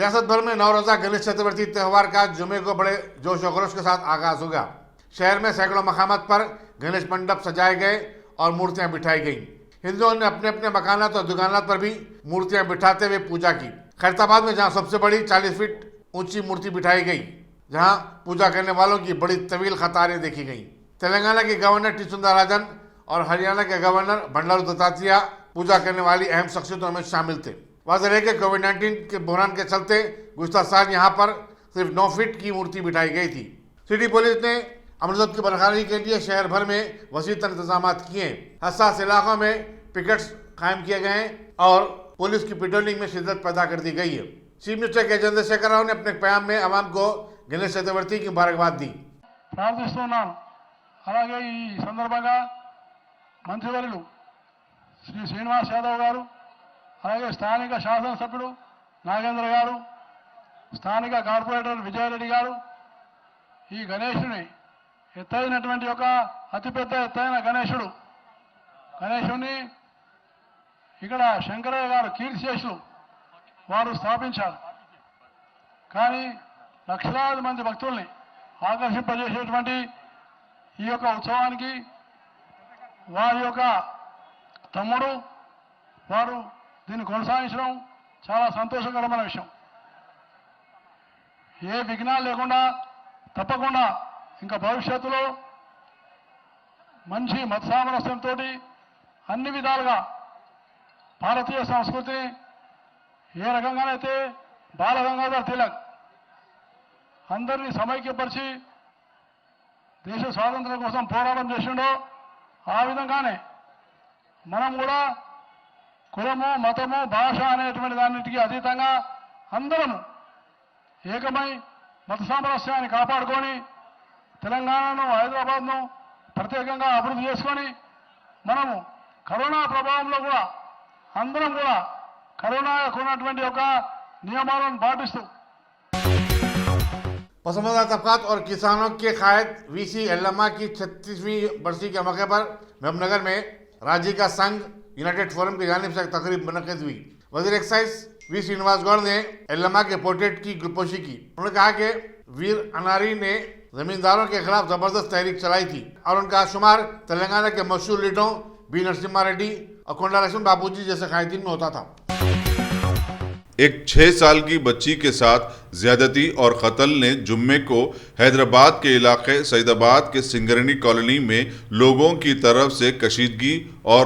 रियासत भर में नवरोजा गणेश चतुर्थी त्यौहार का जुमे को बड़े जोश और खरोश के साथ आगाज हो गया। शहर में सैकड़ों मकामात पर गणेश मंडप सजाए गए और मूर्तियां बिठाई गई। हिंदुओं ने अपने अपने मकानात और दुकानात पर भी मूर्तियां बिठाते हुए पूजा की। खैरताबाद में जहां सबसे बड़ी 40 फीट ऊंची मूर्ति बिठाई गई, जहां पूजा करने वालों की बड़ी तवील कतारें देखी गई। तेलंगाना के गवर्नर टी सुंदरराजन और हरियाणा के गवर्नर बंडारू दत्तात्रेय पूजा करने वाली अहम शख्सियतों में शामिल थे। वाज़ेह है कि कोविड-19 के बहरान के चलते गुज़श्ता साल यहाँ पर सिर्फ 9 फीट की मूर्ति बिठाई गई थी। सिटी पुलिस ने अमरजद की बरकरारी के लिए शहर भर में वसी तर इंतजाम किए। हसास इलाकों में पिकेट्स कायम किए गए और पुलिस की पेट्रोलिंग में शिद्दत पैदा कर दी गई है। चीफ मिनिस्टर के चंद्रशेखर राव ने अपने बयान में आवाम को गणेश चतुर्थी की मुबारकबाद दी। ప్రార్థిస్తున్నాను। అలాగే ఈ సందర్భంగా మంత్రివర్యులు శ్రీ శ్రీనివాస్ యాదవ్ గారు, అలాగే స్థానిక శాసనసభ్యుడు నాగేంద్ర గారు, స్థానిక కార్పొరేటర్ విజయరెడ్డి గారు ఈ గణేశుని ఎత్తైనటువంటి ఒక అతిపెద్ద ఎత్తైన గణేశుని ఇక్కడ శంకరయ్య గారు కీర్తిశేషులు వారు స్థాపించారు. కానీ లక్షలాది మంది భక్తుల్ని ఆకర్షింపజేసేటువంటి ఈ యొక్క ఉత్సవానికి వారి యొక్క తమ్ముడు వారు దీన్ని కొనసాగించడం చాలా సంతోషకరమైన విషయం. ఏ విఘ్నాలు లేకుండా తప్పకుండా ఇంకా భవిష్యత్తులో మంచి మత సామరస్యంతో అన్ని విధాలుగా భారతీయ సంస్కృతిని ఏ రకంగానైతే బాల గంగాధర్ తిలక్ అందరినీ సమైక్యపరిచి దేశ స్వాతంత్ర్యం కోసం పోరాటం చేసిండో ఆ విధంగానే మనం కూడా కులము మతము భాష అనేటువంటి దాన్నిటికీ అతీతంగా అందరము ఏకమై మత సామరస్యాన్ని కాపాడుకొని తెలంగాణను హైదరాబాద్ను ప్రత్యేకంగా అభివృద్ధి చేసుకొని మనము కరోనా ప్రభావంలో కూడా అందరం కూడా కరోనాకు ఉన్నటువంటి ఒక నియమాలను పాటిస్తూ पसमानदा तबकात और किसानों के कायद वीसी एल्लमा की 36वीं बरसी के मौके पर मेहबूबनगर में राज्य का संघ यूनाइटेड फोरम की जानिब से तकरीब मुनक़िद हुई। वज़ीर एक्साइज वी श्रीनिवास गौड़ ने एल्लमा के पोर्ट्रेट की ग्लूपोशी की। उन्होंने कहा कि वीर अनारी ने जमींदारों के खिलाफ जबरदस्त तहरीक चलाई थी और उनका शुमार तेलंगाना के मशहूर लीडरों बी नरसिम्हा रेड्डी और कोंडा लक्ष्मण बाबूजी जैसे कायदीन में होता था। एक 6 साल की बच्ची के साथ ज्यादती और कत्ल ने जुम्मे को हैदराबाद के इलाके सईदाबाद के सिंगरनी कॉलोनी में लोगों की तरफ से कशीदगी और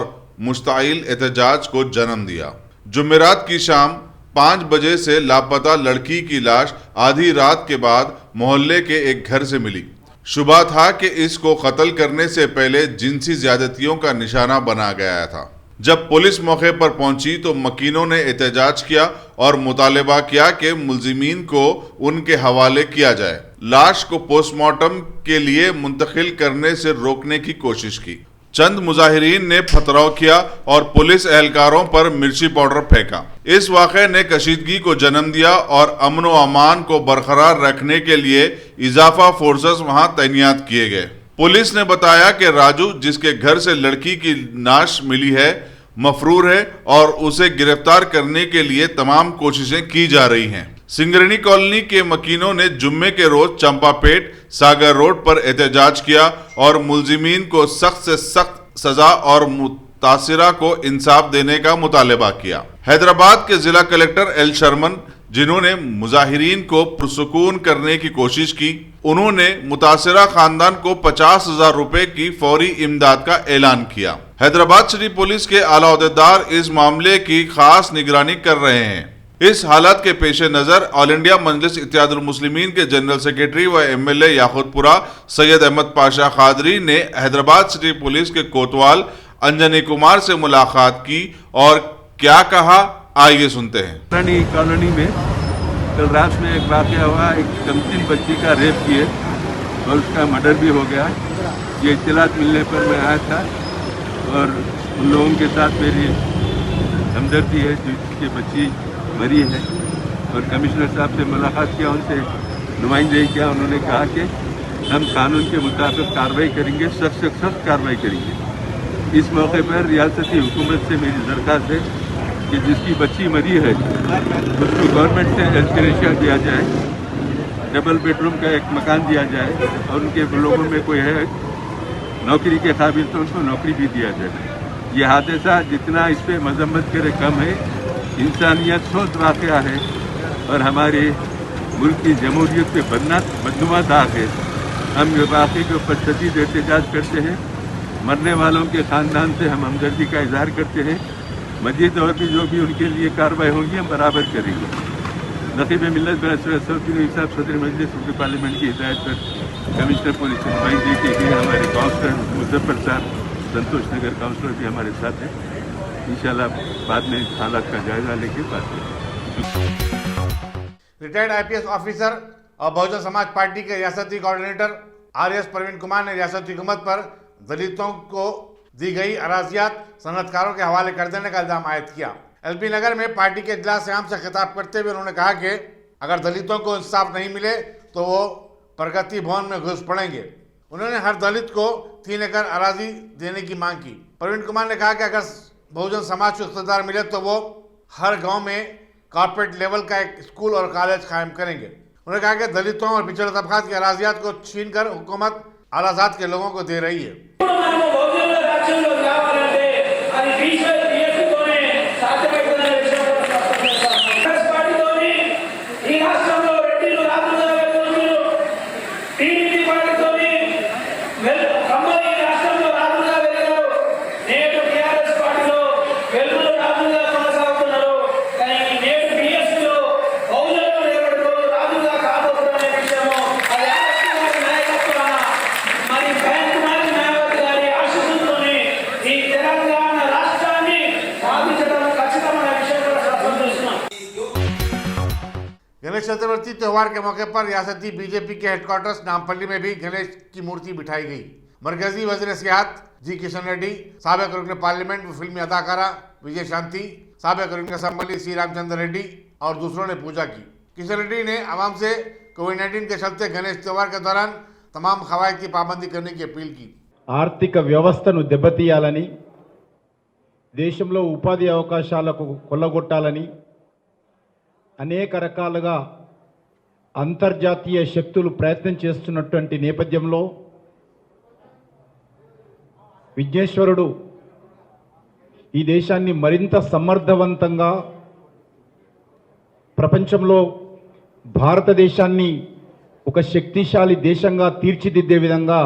मुश्ताइल एहतजाज को जन्म दिया। जुमेरात की शाम 5 बजे से लापता लड़की की लाश आधी रात के बाद मोहल्ले के एक घर से मिली। शुबा था कि इसको कत्ल करने से पहले जिनसी ज्यादतियों का निशाना बना गया था। जब पुलिस मौके पर पहुंची तो मकीनों ने एहतजाज किया और मुतालबा किया कि मुलजिमीन को उनके हवाले किया जाए। लाश को पोस्टमार्टम के लिए मुंतकिल करने से रोकने की कोशिश की। चंद मुजाहिरीन ने पथराव किया और पुलिस एहलकारों पर मिर्ची पाउडर फेंका। इस वाक़े ने कशीदगी को जन्म दिया और अमन व अमान को बरकरार रखने के लिए इजाफा फोर्सेस वहां तैनात किए गए। पुलिस ने बताया कि राजू, जिसके घर से लड़की की लाश मिली है, मफरूर है और उसे गिरफ्तार करने के लिए तमाम कोशिशें की जा रही हैं। सिंगरनी कॉलोनी के मकीनों ने जुम्मे के रोज चंपापेट सागर रोड पर एहतजाज किया और मुलजिमीन को सख्त से सख्त सजा और मुतासिरा को इंसाफ देने का मुतालबा किया। हैदराबाद के जिला कलेक्टर एल शर्मन, जिन्होंने मुजाहिरीन को पुरसुकून करने की कोशिश की, उन्होंने मुतासिरा खानदान को 50,000 रुपए की फौरी इमदाद का ऐलान किया। हैदराबाद सिटी पुलिस के आला अहदेदार इस मामले की खास निगरानी कर रहे हैं। इस हालत के पेश नजर ऑल इंडिया मजलिस इत्तेहादुल मुस्लिमीन के जनरल सेक्रेटरी व MLA याकूतपुरा सैयद अहमद पाशा खादरी ने हैदराबाद सिटी पुलिस के कोतवाल अंजनी कुमार से मुलाकात की और क्या कहा, आइए सुनते हैं। कॉलोनी में कल रात में एक वाक़या हुआ, एक कमसिन बच्ची का रेप किए और उसका मर्डर भी हो गया। ये इत्तलात मिलने पर मैं आया था और उन लोगों के साथ मेरी हमदर्दी है जिसकी बच्ची मरी है और कमिश्नर साहब से मुलाकात किया, उनसे नुमाइंदगी किया। उन्होंने कहा कि हम कानून के मुताबिक कार्रवाई करेंगे, सख्त से सख्त कार्रवाई करेंगे। इस मौके पर रियासती हुकूमत से मेरी दरख्वास्त है कि जिसकी बच्ची मरी है उसको गवर्नमेंट से एल्टरेशिया दिया जाए, डबल बेडरूम का एक मकान दिया जाए और उनके लोगों में कोई है नौकरी के काबिल तो उनको नौकरी भी दिया जाए। ये हादसा जितना इस पर मजम्मत करे कम है। इंसानियत सोच वाक़या है और हमारे मुल्क की जमहूरियत पे बदनुमा दाग है। हम ये वाक़े के ऊपर शदीद एहतजाज करते हैं। मरने वालों के ख़ानदान से हम हमदर्दी का इजहार करते हैं। मजीद और भी जो भी उनके लिए कार्रवाई होंगी हम बराबर करेंगे। नक़ीब मिल्लत साहब सदर मजलिस पार्लियामेंट की हिदायत पर कमिश्नर पुलिस भाई जी के लिए हमारे काउंसलर मुजफ्फर साहब संतोष नगर काउंसलर भी हमारे साथ हैं। इंशाल्लाह बाद में हालात का जायजा लेके बात करेंगे। रिटायर्ड आईपीएस ऑफिसर और बहुजन समाज पार्टी के रियासती कोऑर्डिनेटर आरएस प्रवीण कुमार ने रियासती हुकूमत पर दलितों को दी गई अराजियात सनअतकारों के हवाले कर देने का इल्जाम आयद किया। एलबी नगर में पार्टी के इजलास आम से खिताब करते हुए उन्होंने कहा कि अगर दलितों को इंसाफ नहीं मिले तो वो प्रगति भवन में घुस पड़ेंगे। उन्होंने हर दलित को 3 एकड़ अराजी देने की मांग की। प्रवीण कुमार ने कहा कि अगर बहुजन समाज को इख्तियार मिले तो वो हर गांव में कॉर्पोरेट लेवल का एक स्कूल और कॉलेज कायम करेंगे। उन्होंने कहा कि दलितों और पिछड़े तबकात की अराजियात को छीन कर हुकूमत आलाजात के लोगों को दे रही है। गणेश चतुर्थी त्यौहार के मौके पर रियासती बीजेपी के हेडक्वार्टर्स नामपल्ली में भी गणेश की मूर्ति बिठाई गई। मरकजी वज़ीर सियाहत जी किशन रेड्डी, साबिक रुकन पार्लियामेंट व फिल्मी अदाकारा विजय शांति, साबिक रुकन असम्बली सी रामचंद्र रेड्डी और दूसरों ने पूजा की। किशन रेड्डी ने आवाम से कोविड-19 के चलते गणेश त्यौहार के दौरान तमाम खवायद की पाबंदी करने की अपील की। ఆర్థిక వ్యవస్థను దెబ్బతీయాలని, దేశంలో ఉపాధి అవకాశాలకు కొల్లగొట్టాలని అనేక రకాలుగా అంతర్జాతీయ శక్తులు ప్రయత్నం చేస్తున్నటువంటి నేపథ్యంలో విఘ్నేశ్వరుడు ఈ దేశాన్ని మరింత సమర్థవంతంగా ప్రపంచంలో భారతదేశాన్ని ఒక శక్తిశాలి దేశంగా తీర్చిదిద్దే విధంగా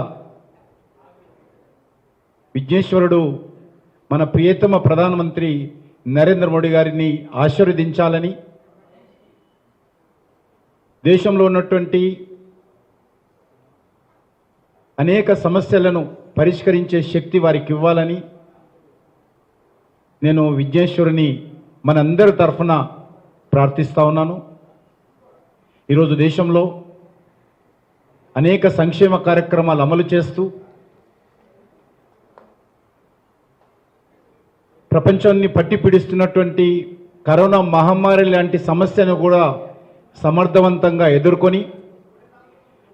విఘ్నేశ్వరుడు మన ప్రియతమ ప్రధానమంత్రి నరేంద్ర మోడీ గారిని ఆశీర్వదించాలని, దేశంలో ఉన్నటువంటి అనేక సమస్యలను పరిష్కరించే శక్తి వారికి ఇవ్వాలని నేను విఘ్నేశ్వరుని మనందరి తరఫున ప్రార్థిస్తా ఉన్నాను। ఈరోజు దేశంలో అనేక సంక్షేమ కార్యక్రమాలు అమలు చేస్తూ ప్రపంచాన్ని పట్టి పీడిస్తున్నటువంటి కరోనా మహమ్మారి లాంటి సమస్యను కూడా సమర్థవంతంగా ఎదుర్కొని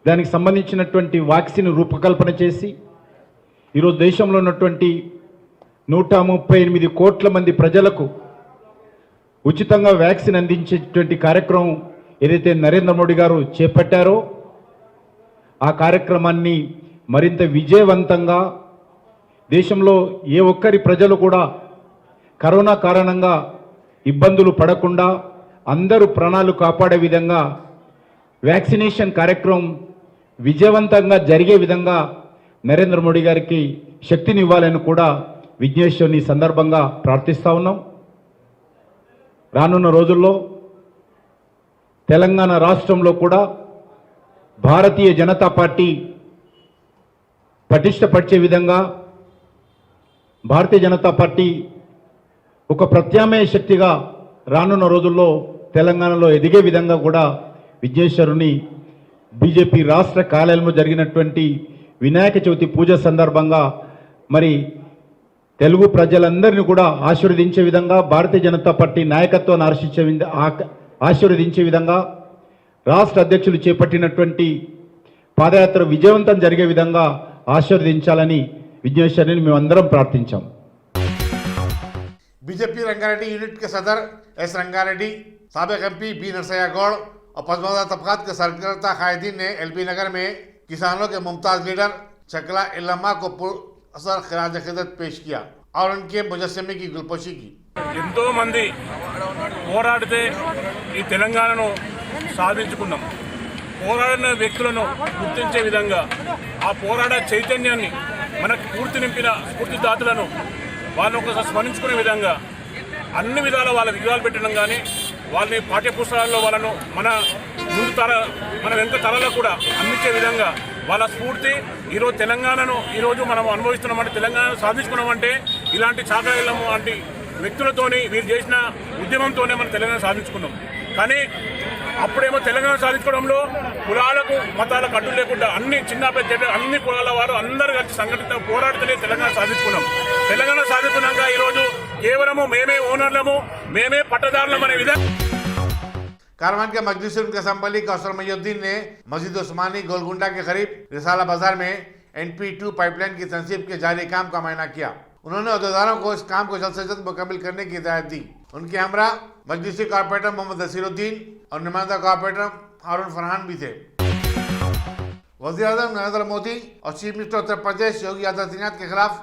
దానికి సంబంధించినటువంటి వ్యాక్సిన్ రూపకల్పన చేసి ఈరోజు దేశంలో ఉన్నటువంటి 138 కోట్ల మంది ప్రజలకు ఉచితంగా వ్యాక్సిన్ అందించేటువంటి కార్యక్రమం ఏదైతే నరేంద్ర మోడీ గారు చేపట్టారో ఆ కార్యక్రమాన్ని మరింత విజయవంతంగా దేశంలో ఏ ఒక్కరి ప్రజలు కూడా కరోనా కారణంగా ఇబ్బందులు పడకుండా అందరూ ప్రాణాలు కాపాడే విధంగా వ్యాక్సినేషన్ కార్యక్రమం విజయవంతంగా జరిగే విధంగా నరేంద్ర మోడీ గారికి శక్తిని ఇవ్వాలని కూడా విఘ్నేశ్వరుని సందర్భంగా ప్రార్థిస్తా ఉన్నాం। రానున్న రోజుల్లో తెలంగాణ రాష్ట్రంలో కూడా భారతీయ జనతా పార్టీ పటిష్టపరిచే విధంగా భారతీయ జనతా పార్టీ ఒక ప్రత్యామ్నాయ శక్తిగా రానున్న రోజుల్లో తెలంగాణలో ఎదిగే విధంగా కూడా విఘ్నేశ్వరుని బీజేపీ రాష్ట్ర కార్యాలయంలో జరిగినటువంటి వినాయక చవితి పూజ సందర్భంగా మరి తెలుగు ప్రజలందరినీ కూడా ఆశీర్వదించే విధంగా భారతీయ జనతా పార్టీ నాయకత్వాన్ని ఆశీర్వదించే విధంగా రాష్ట్ర అధ్యక్షులు చేపట్టినటువంటి పాదయాత్ర విజయవంతం జరిగే విధంగా ఆశీర్వదించాలని విఘ్నేశ్వరుని మేమందరం ప్రార్థించాం। बीजेपी रंगारेड्डी यूनिट के सदर एस रंगारेड्डी, साबिक एमपी बी नरसैया गौड़ और पसमानदा तबकात के सरकर्ता कायदीन ने एलबी नगर में किसानों के मुमताज लीडर चकला इल्लम्मा को पुरअसर खिराज अकीदत पेश किया और उनके मुजस्समे की गुलपोशी की। ఎంతో మంది పోరాడితే ఈ తెలంగాణను సాధించుకున్నాం. పోరాడిన వ్యక్తులను గుర్తించే విధంగా ఆ పోరాట చైతన్యాన్ని మనకు పూర్తి నింపిన స్ఫూర్తిదాతలను వాళ్ళని ఒకసారి స్మరించుకునే విధంగా అన్ని విధాల వాళ్ళ విగ్రహాలు పెట్టడం కానీ వాళ్ళని పాఠ్యపుస్తకాల్లో వాళ్ళను మన వెనుక తరాలకు కూడా అందించే విధంగా వాళ్ళ స్ఫూర్తి ఈరోజు తెలంగాణను ఈరోజు మనం అనుభవిస్తున్నామంటే తెలంగాణను సాధించుకున్నామంటే ఇలాంటి చాకలిల్లము లాంటి వ్యక్తులతోని వీరు చేసిన ఉద్యమంతోనే మనం తెలంగాణ సాధించుకున్నాం. కానీ అప్పుడేమో తెలంగాణ సాధించుకోవడంలో కులాలకు మతాలకు అడ్డు లేకుండా అన్ని చిన్న పెద్ద అన్ని కులాల వారు అందరూ కలిసి సంఘటిత పోరాడుతూనే తెలంగాణ సాధించుకున్నాం. తెలంగాణ సాధించుకున్నాక ఈరోజు కేవలము మేమే ఓనర్లము మేమే పట్టదారులం అనే విధంగా कारवान के मजलिस उनके संबली कौसर मयुद्दीन ने मस्जिद उस्मानी गोलगुंडा के करीब रिसाला बाजार में NP2 पाइपलाइन की तंसीब के जारी काम का मायना किया। उन्होंने अहदेदारों को इस काम को जल्द से जल्द मुकम्मल करने की हिदायत दी। उनके हमरा मजलिसी कॉर्पोरेटर मोहम्मद नसीरुद्दीन और नुमाइंदा कॉर्पोरेटर हारून फरहान भी थे। वज़ीर-ए-आज़म नरेंद्र मोदी और चीफ मिनिस्टर उत्तर प्रदेश योगी आदित्यनाथ के खिलाफ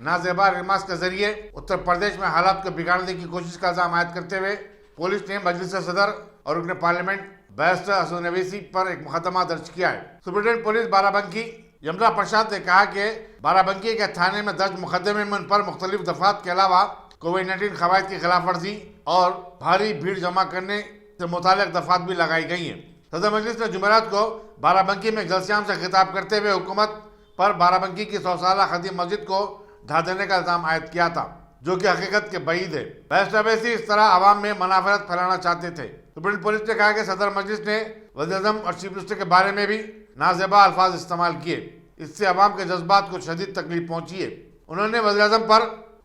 नाजेबा रिमार्क्स के जरिए उत्तर प्रदेश में हालात को बिगाड़ने की कोशिश का इल्जाम आयद करते हुए पुलिस ने मजलिस सदर और रुकन पार्लियामेंट बैरिस्टर हसन अवैसी पर एक मुकदमा दर्ज किया है। सुप्रीटेंडेंट पुलिस बाराबंकी यमुना प्रसाद ने कहा कि बाराबंकी के थाने में दर्ज मुकदमे में उन पर मुख्तलिफ दफात के अलावा कोविड-19 कवायद की खिलाफ वर्जी और भारी भीड़ जमा करने से मुतालिक दफात भी लगाई गई हैं। सदर मजलिस ने जुमेरात को बाराबंकी में जलसियाम से खिताब करते हुए हुकूमत पर बाराबंकी की 100 साल खदीम मस्जिद को ढा देने का इल्जाम आयद किया था, जो कि हकीकत के बईद है। बैरिस्टर अवैसी इस तरह आवाम में मनाफरत फैलाना चाहते थे। सुप्रीम पुलिस ने कहा कि सदर मजलिस ने वज़ीर-ए-आज़म और चीफ मिनिस्टर के बारे में भी नाजेबा अल्फाज इस्तेमाल किए। इससे अवाम के जज्बात को शदीद तकलीफ पहुंची है। उन्होंने वज़ीर-ए-आज़म पर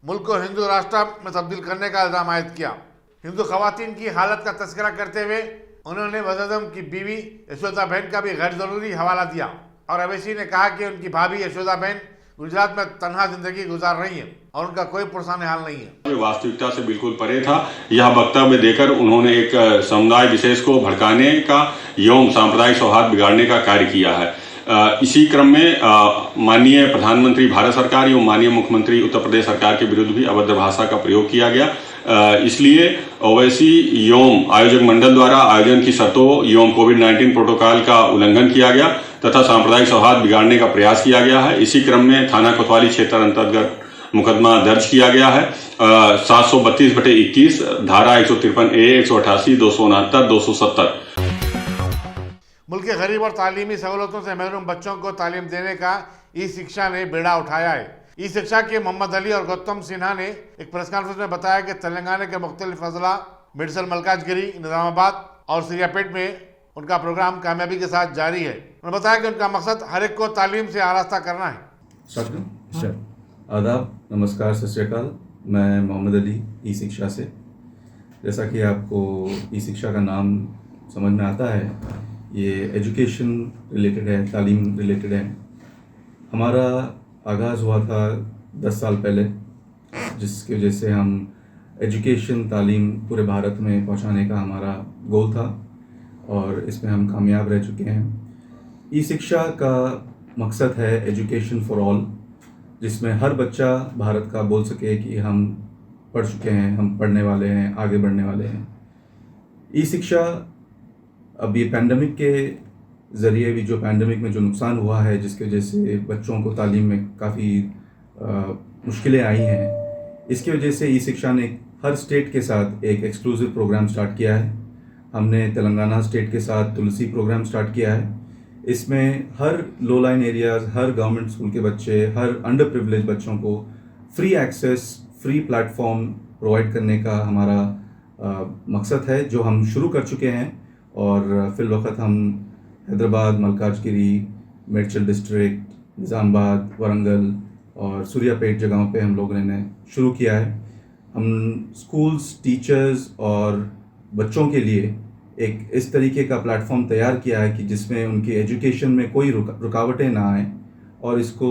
मुल्क को हिंदू राष्ट्र में तब्दील करने का इल्जाम आयद किया। हिंदू खवातीन की हालत का तस्करा करते हुए उन्होंने वज़ीर-ए-आज़म की बीवी यशोदा बहन का भी गैर जरूरी हवाला दिया और अवैसी ने कहा कि उनकी भाभी यशोदा बहन गुजरात में तन्हा जिंदगी गुजार रही है और उनका कोई पुरसान हाल नहीं है। वास्तविकता से बिल्कुल परे था। यह वक्तव्य देकर उन्होंने एक समुदाय विशेष को भड़काने का एवं सांप्रदायिक सौहार्द बिगाड़ने का कार्य किया है। इसी क्रम में माननीय प्रधानमंत्री भारत सरकार एवं माननीय मुख्यमंत्री उत्तर प्रदेश सरकार के विरुद्ध भी अभद्र भाषा का प्रयोग किया गया। इसलिए ओवैसी एवं आयोजक मंडल द्वारा आयोजन की शर्तों एवं कोविड-19 प्रोटोकॉल का उल्लंघन किया गया तथा सांप्रदायिक सौहार्द बिगाड़ने का प्रयास किया गया है। इसी क्रम में थाना कोतवाली क्षेत्र अंतर्गत मुकदमा दर्ज किया गया है। 732/21 धारा 153A 188 269 270। मुल्क के गरीब और तालीमी सहूलतों से महरूम बच्चों को तालीम देने का ई शिक्षा ने बेड़ा उठाया है। ई शिक्षा के मोहम्मद अली और गौतम सिन्हा ने एक प्रेस कॉन्फ्रेंस में बताया कि तेलंगाना के मुख्तलिफ अजला मिडसल मलकाजगिरी, निजामाबाद और सिरियापेट में उनका प्रोग्राम कामयाबी के साथ जारी है। उन्होंने बताया कि उनका मकसद हर एक को तालीम से आरास्ता करना है। आदाब, नमस्कार, सत श्री अकाल। मैं मोहम्मद अली ई शिक्षा से। जैसा कि आपको ई शिक्षा का नाम समझ में आता है, ये एजुकेशन रिलेटेड है, तालीम रिलेटेड है। हमारा आगाज़ हुआ था 10 साल पहले, जिसकी वजह से हम एजुकेशन तालीम पूरे भारत में पहुंचाने का हमारा गोल था और इसमें हम कामयाब रह चुके हैं। ई शिक्षा का मकसद है एजुकेशन फॉर ऑल, जिसमें हर बच्चा भारत का बोल सके कि हम पढ़ चुके हैं, हम पढ़ने वाले हैं, आगे बढ़ने वाले हैं। ई शिक्षा अब ये पैंडमिक के ज़रिए भी, जो पैंडमिक में जो नुकसान हुआ है, जिसकी वजह से बच्चों को तालीम में काफ़ी मुश्किलें आई हैं, इसकी वजह से ई शिक्षा ने हर स्टेट के साथ एक एक्सक्लूसिव प्रोग्राम स्टार्ट किया है। हमने तेलंगाना स्टेट के साथ तुलसी प्रोग्राम स्टार्ट किया है। इसमें हर लो लाइन एरियाज़, हर गवर्नमेंट स्कूल के बच्चे, हर अंडर प्रिविलेज बच्चों को free access, free platform provide करने का हमारा मकसद है, जो हम शुरू कर चुके हैं। और फिल वक्त हम हैदराबाद, मलकाजगिरी, मेडचल डिस्ट्रिक्ट, निज़ामाबाद, वरंगल और सूर्यापेट जगहों पे हम लोगों ने शुरू किया है। हम स्कूल्स, टीचर्स और बच्चों के लिए एक इस तरीके का प्लेटफॉर्म तैयार किया है कि जिसमें उनकी एजुकेशन में कोई रुकावटें ना आए और इसको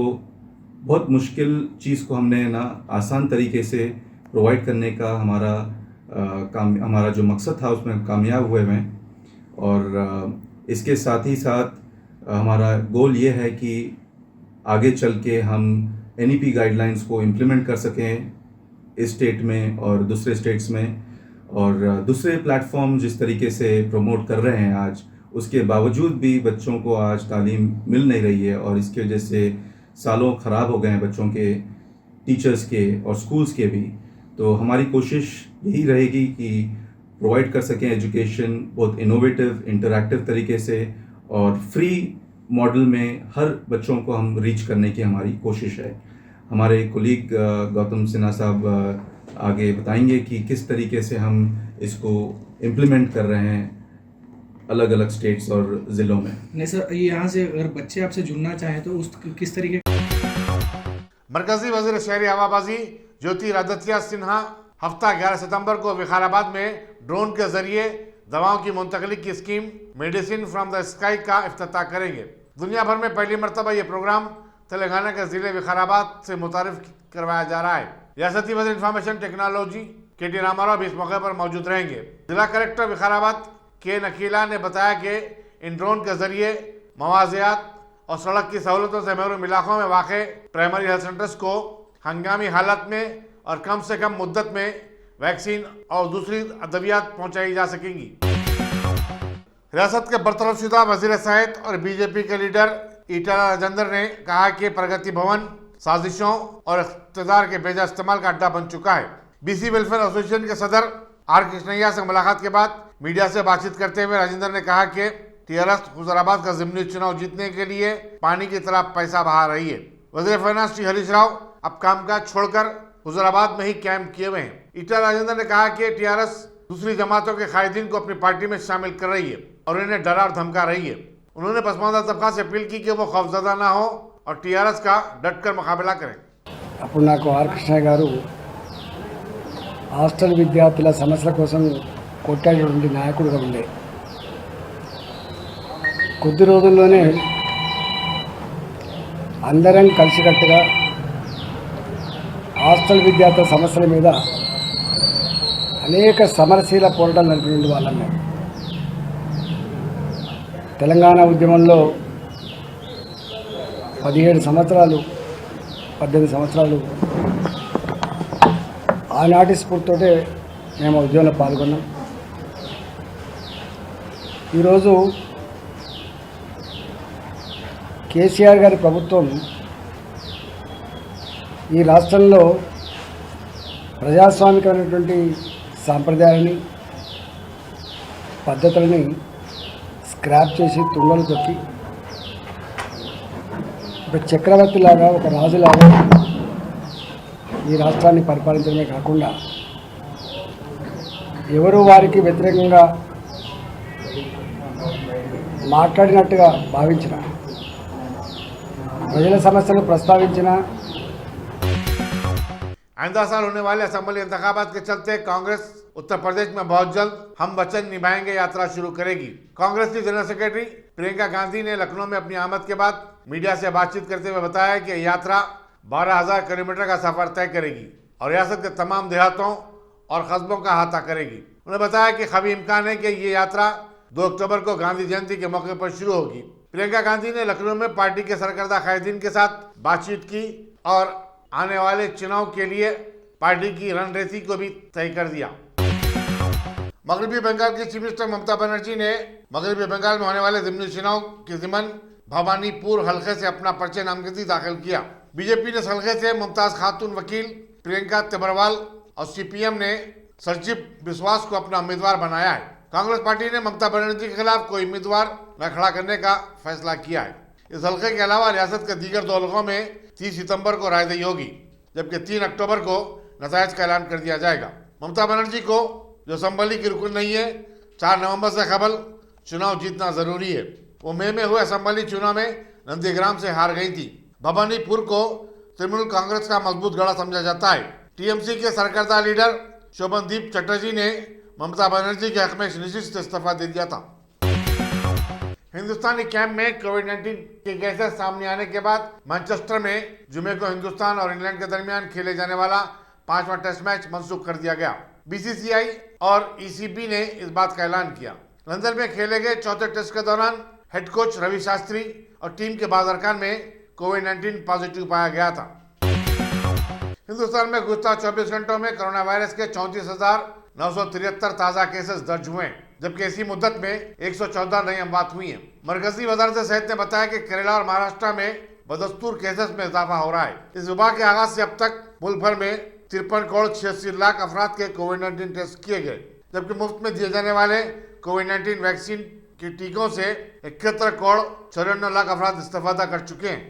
बहुत मुश्किल चीज़ को हमने ना आसान तरीके से प्रोवाइड करने का हमारा जो मकसद था उसमें कामयाब हुए हैं। और इसके साथ ही साथ हमारा गोल ये है कि आगे चल के हम NEP गाइडलाइंस को इम्प्लीमेंट कर सकें इस स्टेट में और दूसरे स्टेट्स में। और दूसरे प्लेटफॉर्म जिस तरीके से प्रमोट कर रहे हैं आज, उसके बावजूद भी बच्चों को आज तालीम मिल नहीं रही है और इसकी वजह से सालों ख़राब हो गए हैं बच्चों के, टीचर्स के और स्कूल्स के भी। तो हमारी कोशिश यही रहेगी कि प्रोवाइड कर सकें एजुकेशन बहुत इनोवेटिव, इंटरैक्टिव तरीके से और फ्री मॉडल में हर बच्चों को हम रीच करने की हमारी कोशिश है। हमारे कोलीग गौतम सिन्हा साहब आगे बताएंगे कि किस तरीके से हम इसको इम्प्लीमेंट कर रहे हैं अलग अलग स्टेट्स और ज़िलों में। नहीं सर, यहाँ से अगर बच्चे आपसे जुड़ना चाहें तो उस किस तरीके? मरकजी वजीर शहरी हवाबाजी ज्योतिरादित्य सिन्हा हफ्ता 11 सितंबर को विकाराबाद में ड्रोन के जरिए दवाओं की मुंतकली की scheme medicine from the sky का इफ्तिताह करेंगे। दुनिया भर में पहली मरतबा ये प्रोग्राम तेलंगाना के जिले विकाराबाद से मुतारिफ करवाया जा रहा है। रियासती वज़ीर इंफॉर्मेशन टेक्नोलॉजी KT रामाराव भी इस मौके पर मौजूद रहेंगे। जिला कलेक्टर विकाराबाद के नकीला ने बताया कि इन ड्रोन के जरिए मवाजियात और सड़क की सहूलतों से महरूम इलाकों में वाक़ प्राइमरी हेल्थ सेंटर्स को हंगामी हालत में और कम से कम मुद्दत में वैक्सीन और दूसरी अद्वियात पहुंचाई जा सकेंगी। रियासत के बरतरफशुदा वज़ीर सेहत और BJP के लीडर ईटाला राजेंद्र ने कहा कि प्रगति भवन साजिशों और इख्तिदार के बेजा इस्तेमाल का अड्डा बन चुका है। BC वेलफेयर एसोसिएशन के सदर R कृष्णैया से मुलाकात के बाद मीडिया से बातचीत करते हुए राजेंद्र ने कहा कि TRS हुजूराबाद का ज़िमनी चुनाव जीतने के लिए पानी की तरह पैसा बहा रही है। वज़ीर फाइनेंस श्री हरीश राव अब कामकाज छोड़कर हुजूराबाद में ही कैंप किए हुए हैं। ईटाला राजेंद्र ने कहा कि TRS दूसरी जमातों के कायदीन को अपनी पार्टी में शामिल कर रही है और इन्हें डरा और धमका रही है। उन्होंने पसमानदा तबका से अपील की कि वो खौफजदा ना हो और TRS का डटकर मुकाबला करें। అప్పుడు నాకు ఆర్ కృష్ణయ్య గారు హాస్టల్ విద్యార్థుల సమస్యల కోసం కొట్టాడేటువంటి నాయకుడుగా ఉండే కొద్ది రోజుల్లోనే అందరం కలిసికట్టుగా హాస్టల్ విద్యార్థుల సమస్యల మీద అనేక సమరశీల పోరాటాలు నడిపిన వాళ్ళం మేము। తెలంగాణ ఉద్యమంలో 18 సంవత్సరాలు 18 సంవత్సరాలు ఆనాటి స్ఫూర్తితోటే మేము ఉద్యమంలో పాల్గొన్నాం। ఈరోజు కేసీఆర్ గారి ప్రభుత్వం ఈ రాష్ట్రంలో ప్రజాస్వామికమైనటువంటి సాంప్రదాయాలని పద్ధతులని స్క్రాప్ చేసి తుంగలు తొక్కి ఒక చక్రవర్తిలాగా ఒక రాజులాగా ఈ రాష్ట్రాన్ని పరిపాలించడమే కాకుండా ఎవరు వారికి వ్యతిరేకంగా మాట్లాడినట్టుగా భావించిన ప్రజల సమస్యలు ప్రస్తావించిన आइंदा साल होने वाले असेंबली इंतखाबात के चलते कांग्रेस उत्तर प्रदेश में बहुत जल्द हम वचन निभाएंगे यात्रा शुरू करेगी। कांग्रेस की जनरल सेक्रेटरी प्रियंका गांधी ने लखनऊ में अपनी आमद के बाद मीडिया से बातचीत करते हुए बताया कि यात्रा 12,000 किलोमीटर का सफर तय करेगी और रियासत के तमाम देहातों और कस्बों का अहाता करेगी। उन्होंने बताया कि कभी इम्कान है कि ये यात्रा 2 अक्टूबर को गांधी जयंती के मौके पर शुरू होगी। प्रियंका गांधी ने लखनऊ में पार्टी के सरकर्दा कायदीन के साथ बातचीत की और आने वाले चुनाव के लिए पार्टी की रणनीति को भी तय कर दिया। मगरबी बंगाल की चीफ मिनिस्टर ममता बनर्जी ने मगरबी बंगाल में होने वाले ज़िमनी चुनाव के ज़िमन भवानीपुर हल्के से अपना पर्चे नामजदगी दाखिल किया। बीजेपी ने इस हल्के से मुमताज खातून वकील प्रियंका तिब्बरवाल और CPM ने सरजीप बिस्वास को अपना उम्मीदवार बनाया है। कांग्रेस पार्टी ने ममता बनर्जी के खिलाफ कोई उम्मीदवार न खड़ा करने का फैसला किया है। इस हल्के के अलावा रियासत के दीगर 2 हल्कों में 30 सितंबर को रायदही होगी, जबकि 3 अक्टूबर को नतायज का ऐलान कर दिया जाएगा। ममता बनर्जी को जो असम्बली की रुकन नहीं है, 4 नवंबर से कबल चुनाव जीतना जरूरी है। वो मई में हुए असम्बली चुनाव में नंदीग्राम से हार गई थी। भवानीपुर को तृणमूल कांग्रेस का मजबूत गढ़ समझा जाता है। TMC के सरकर्दा लीडर शोभनदीप चटर्जी ने ममता बनर्जी के हक में निश्चित इस्तीफा दे दिया था। हिंदुस्तानी कैंप में कोविड-19 के केसेस सामने आने के बाद मैनचेस्टर में जुमे को हिंदुस्तान और इंग्लैंड के दरमियान खेले जाने वाला 5वां टेस्ट मैच मंसूख कर दिया गया। बीसीसीआई और ईसीबी ने इस बात का ऐलान किया। लंदन में खेले गए चौथे टेस्ट के दौरान हेड कोच रवि शास्त्री और टीम के बाबर खान में कोविड-19 पॉजिटिव पाया गया था। हिंदुस्तान में गुज़श्ता 24 घंटों में कोरोना वायरस के 34,973 ताजा केसेस दर्ज हुए, जबकि इसी मुद्दत में 114 नई अमवात हुई हैं। मरकजी वजारत सेहत ने बताया कि केरला और महाराष्ट्र में बदस्तूर केसेस में इजाफा हो रहा है। इस वबा के आगाज से अब तक मुल्क भर में 53 करोड़ 86 लाख अफराद के कोविड-19 टेस्ट किए गए, जबकि मुफ्त में दिए जाने वाले कोविड-19 वैक्सीन के टीकों से 71 करोड़ 94 लाख अफराद इस्तेफादा कर चुके हैं।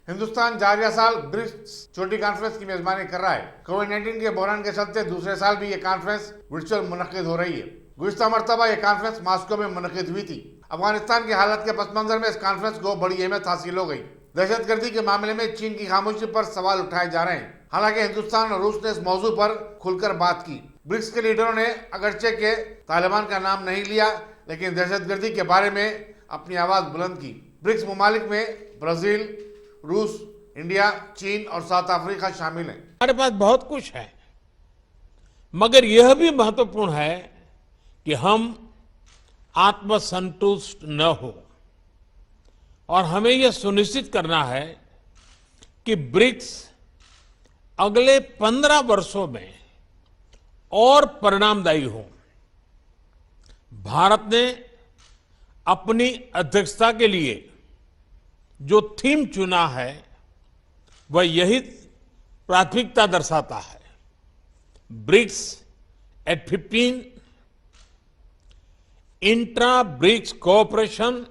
हिंदुस्तान जारिया साल ब्रिक्स छोटी कॉन्फ्रेंस की मेजबानी कर रहा है। कोविड-19 के बहरान के चलते दूसरे साल भी ये कॉन्फ्रेंस वर्चुअल मुनक्किद हो रही है। गुज़श्ता मरतबा ये कॉन्फ्रेंस मॉस्को में मुनक्किद हुई थी। अफगानिस्तान की हालत के पस मंजर में इस कॉन्फ्रेंस को बड़ी अहमियत हासिल हो गई। दहशतगर्दी के मामले में चीन की खामोशी पर सवाल उठाए जा रहे हैं। हालांकि हिंदुस्तान और रूस ने इस मौजू पर खुलकर बात की। ब्रिक्स के लीडरों ने अगरचे के तालिबान का नाम नहीं लिया, लेकिन दहशतगर्दी के बारे में अपनी आवाज बुलंद की। ब्रिक्स ममालिक में ब्राजील, रूस, इंडिया, चीन और साउथ अफ्रीका शामिल हैं। हमारे पास बहुत कुछ है, मगर यह भी महत्वपूर्ण है कि हम आत्मसंतुष्ट न हो और हमें यह सुनिश्चित करना है कि ब्रिक्स अगले 15 वर्षों में और परिणामदायी हो। भारत ने अपनी अध्यक्षता के लिए जो थीम चुना है वह यही प्राथमिकता दर्शाता है। BRICS at 15, intra BRICS cooperation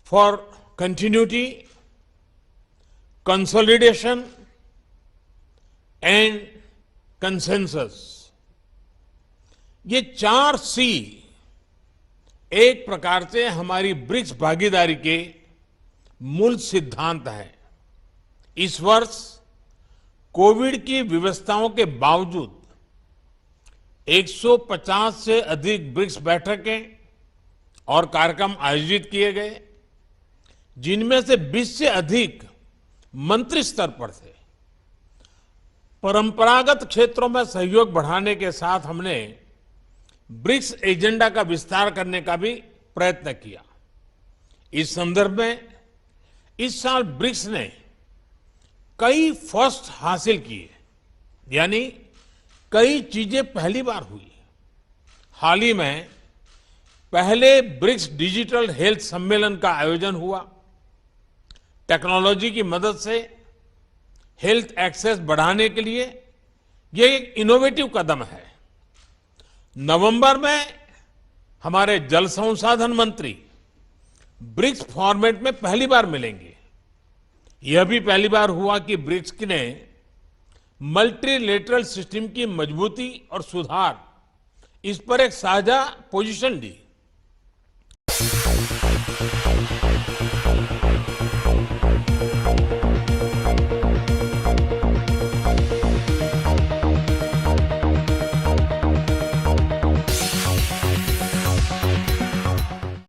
for continuity, consolidation and consensus. ये 4 C एक प्रकार से हमारी ब्रिक्स भागीदारी के मूल सिद्धांत है। इस वर्ष कोविड की व्यवस्थाओं के बावजूद 150 से अधिक ब्रिक्स बैठकें और कार्यक्रम आयोजित किए गए, जिनमें से 20 से अधिक मंत्री स्तर पर थे। परंपरागत क्षेत्रों में सहयोग बढ़ाने के साथ हमने ब्रिक्स एजेंडा का विस्तार करने का भी प्रयत्न किया। इस संदर्भ में इस साल ब्रिक्स ने कई फर्स्ट हासिल किए, यानी कई चीजें पहली बार हुई। हाल ही में पहले ब्रिक्स डिजिटल हेल्थ सम्मेलन का आयोजन हुआ। टेक्नोलॉजी की मदद से हेल्थ एक्सेस बढ़ाने के लिए यह एक इनोवेटिव कदम है। नवंबर में हमारे जल संसाधन मंत्री ब्रिक्स फॉर्मेट में पहली बार मिलेंगे। यह भी पहली बार हुआ कि ब्रिक्स ने मल्टीलेटरल सिस्टम की मजबूती और सुधार, इस पर एक साझा पोजीशन ली।